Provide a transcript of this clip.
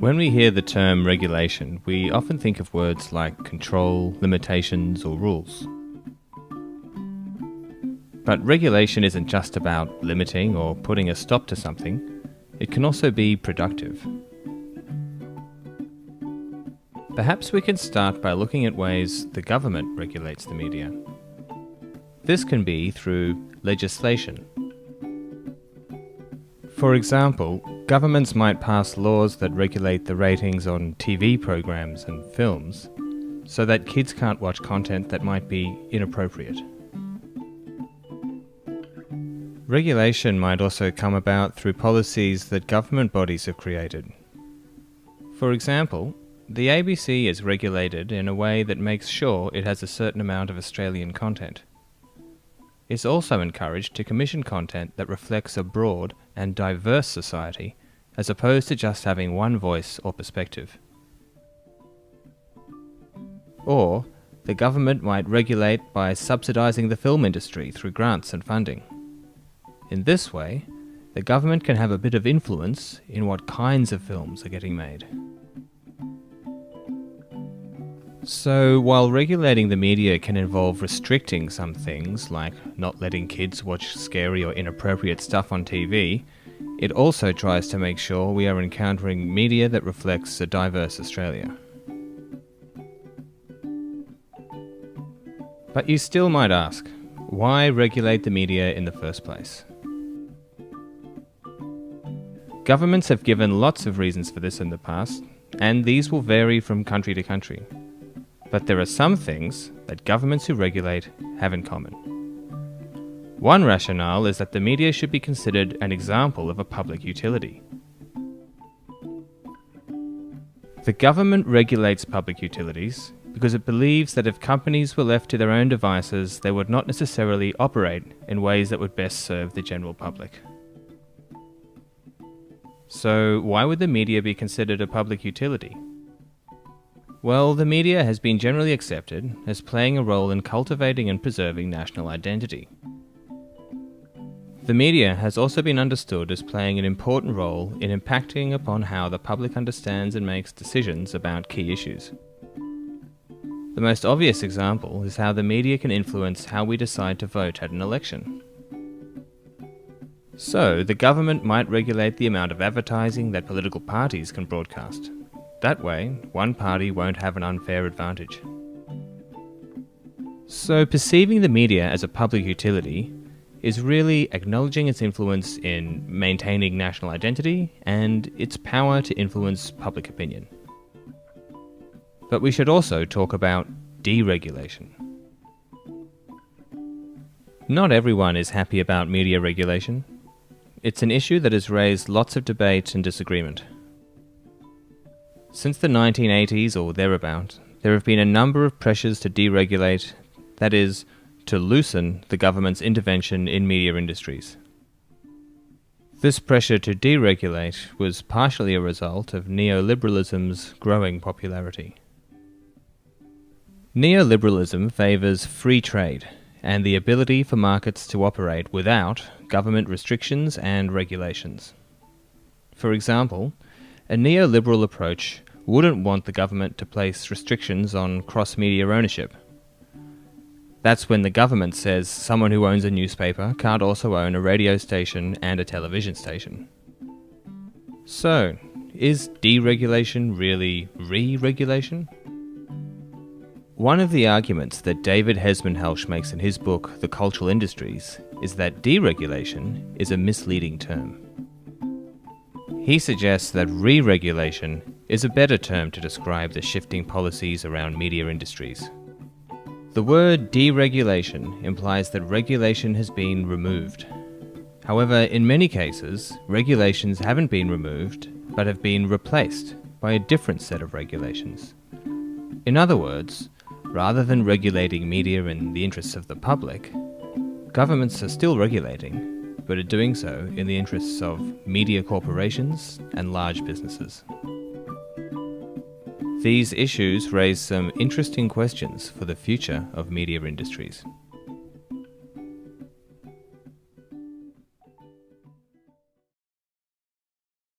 When we hear the term regulation, we often think of words like control, limitations, or rules. But regulation isn't just about limiting or putting a stop to something. It can also be productive. Perhaps we can start by looking at ways the government regulates the media. This can be through legislation. For example, governments might pass laws that regulate the ratings on TV programs and films, so that kids can't watch content that might be inappropriate. Regulation might also come about through policies that government bodies have created. For example, the ABC is regulated in a way that makes sure it has a certain amount of Australian content. It's also encouraged to commission content that reflects a broad and diverse society, as opposed to just having one voice or perspective. Or, the government might regulate by subsidising the film industry through grants and funding. In this way, the government can have a bit of influence in what kinds of films are getting made. So, while regulating the media can involve restricting some things, like not letting kids watch scary or inappropriate stuff on TV, it also tries to make sure we are encountering media that reflects a diverse Australia. But you still might ask, why regulate the media in the first place? Governments have given lots of reasons for this in the past, and these will vary from country to country. But there are some things that governments who regulate have in common. One rationale is that the media should be considered an example of a public utility. The government regulates public utilities because it believes that if companies were left to their own devices, they would not necessarily operate in ways that would best serve the general public. So, why would the media be considered a public utility? Well, the media has been generally accepted as playing a role in cultivating and preserving national identity. The media has also been understood as playing an important role in impacting upon how the public understands and makes decisions about key issues. The most obvious example is how the media can influence how we decide to vote at an election. So, the government might regulate the amount of advertising that political parties can broadcast. That way, one party won't have an unfair advantage. So, perceiving the media as a public utility is really acknowledging its influence in maintaining national identity and its power to influence public opinion. But we should also talk about deregulation. Not everyone is happy about media regulation. It's an issue that has raised lots of debate and disagreement. Since the 1980s or thereabout, there have been a number of pressures to deregulate, that is, to loosen the government's intervention in media industries. This pressure to deregulate was partially a result of neoliberalism's growing popularity. Neoliberalism favours free trade and the ability for markets to operate without government restrictions and regulations. For example, a neoliberal approach wouldn't want the government to place restrictions on cross-media ownership. That's when the government says someone who owns a newspaper can't also own a radio station and a television station. So, is deregulation really re-regulation? One of the arguments that David Hesman-Helsch makes in his book, The Cultural Industries, is that deregulation is a misleading term. He suggests that re-regulation is a better term to describe the shifting policies around media industries. The word deregulation implies that regulation has been removed. However, in many cases, regulations haven't been removed, but have been replaced by a different set of regulations. In other words, rather than regulating media in the interests of the public, governments are still regulating, but are doing so in the interests of media corporations and large businesses. These issues raise some interesting questions for the future of media industries.